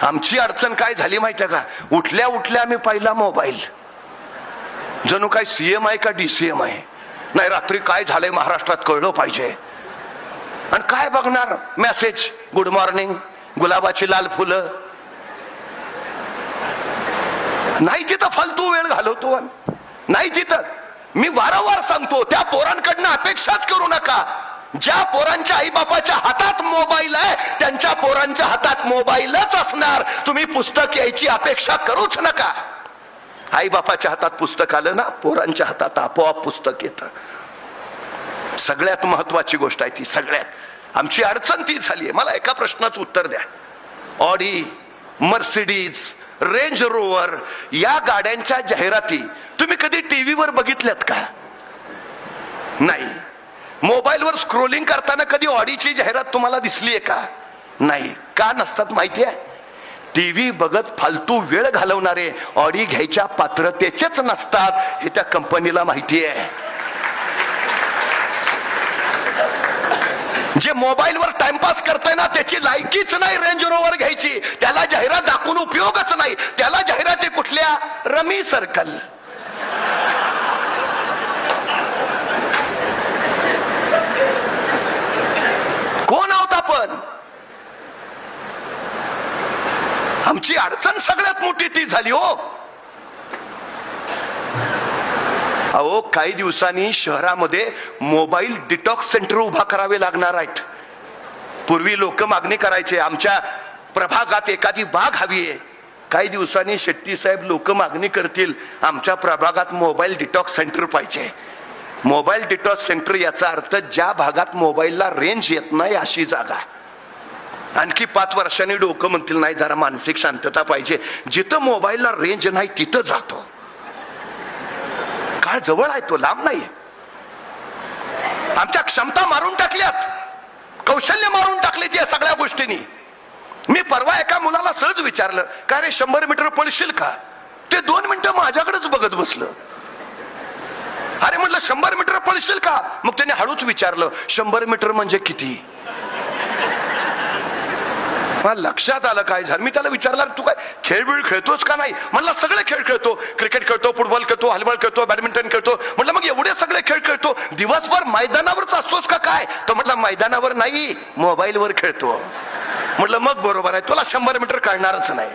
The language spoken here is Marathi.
आमची अडचण काय झाली माहितीये का, उठल्या उठल्या आम्ही पाहिला मोबाईल, जणू काय सीएम आहे का डीसीएम आहे. नाही, रात्री काय झालंय महाराष्ट्रात कळलं पाहिजे. आणि काय बघणार, मेसेज गुड मॉर्निंग, गुलाबाची लाल फुलं. नाही तिथं फालतू वेळ घालवतो नाही तिथं. मी वारंवार सांगतो, त्या पोरांकडनं अपेक्षाच करू नका. ज्या पोरांच्या आई बापाच्या हातात मोबाईल आहे त्यांच्या पोरांच्या हातात मोबाईलच असणार. तुम्ही पुस्तक यायची अपेक्षा करूच नका. आई बापाच्या हातात पुस्तक आलं ना, पोरांच्या हातात आपोआप पुस्तक येतं. सगळ्यात महत्वाची गोष्ट आहे ती. सगळ्यात आमची अडचण ती झाली आहे. मला एका प्रश्नाचं उत्तर द्या. ऑडी, मर्सिडीज, रेंज रोवर या गाड्यांच्या जाहिराती तुम्ही कधी टीव्हीवर बघितल्यात का? नाही. मोबाईलवर स्क्रोलिंग करताना कधी ऑडीची जाहिरात तुम्हाला दिसलीये का? नाही. का नसतात माहिती आहे? टीव्ही बघत फालतू वेळ घालवणारे ऑडी घ्यायच्या पात्रतेचेच नसतात हे त्या कंपनीला माहिती आहे. जे मोबाईलवर टाइमपास करताय ना त्याची लायकीच नाही रेंज रोवर घ्यायची. त्याला जाहिरात दाखवून उपयोगच नाही. त्याला जाहिराती कुठल्या? Rummy circle. कोण आहोत आपण? आमची अडचण सगळ्यात मोठी ती झाली हो. अहो, काही दिवसांनी शहरामध्ये मोबाईल डिटॉक्स सेंटर उभा करावे लागणार आहेत. पूर्वी लोक मागणी करायचे, आमच्या प्रभागात एखादी बाग हवी आहे. काही दिवसांनी शेट्टी साहेब लोक मागणी करतील, आमच्या प्रभागात मोबाईल डिटॉक्स सेंटर पाहिजे. मोबाईल डिटॉक्स सेंटर याचा अर्थ ज्या भागात मोबाईलला रेंज येत नाही अशी जागा. आणखी 5 वर्षांनी डोकं म्हणतील नाही, जरा मानसिक शांतता पाहिजे, जिथं मोबाईलला रेंज नाही तिथं जातो. काळ जवळ आहे, तो लांब नाही. आमच्या क्षमता मारून टाकल्यात, कौशल्य मारून टाकले या सगळ्या गोष्टींनी. मी परवा एका मुलाला सहज विचारलं, का रे 100 मीटर पळशील का? ते 2 मिनिटं माझ्याकडेच बघत बसलं. अरे म्हटलं 100 मीटर पळशील का? मग त्याने हळूच विचारलं, 100 मीटर म्हणजे किती? मला लक्षात आलं काय झालं. मी त्याला विचारलं, तू काय खेळ खेळतोस का? नाही म्हणला, सगळे खेळ खेळतो, क्रिकेट खेळतो, फुटबॉल खेळतो, हॉलीबॉल खेळतो, बॅडमिंटन खेळतो. म्हटलं मग एवढे सगळे खेळ खेळतो, दिवसभर मैदानावरच असतोस का काय? तो म्हटला मैदानावर नाही, मोबाईलवर खेळतो. म्हटलं मग बरोबर आहे, तुला 100 मीटर काढणारच नाही.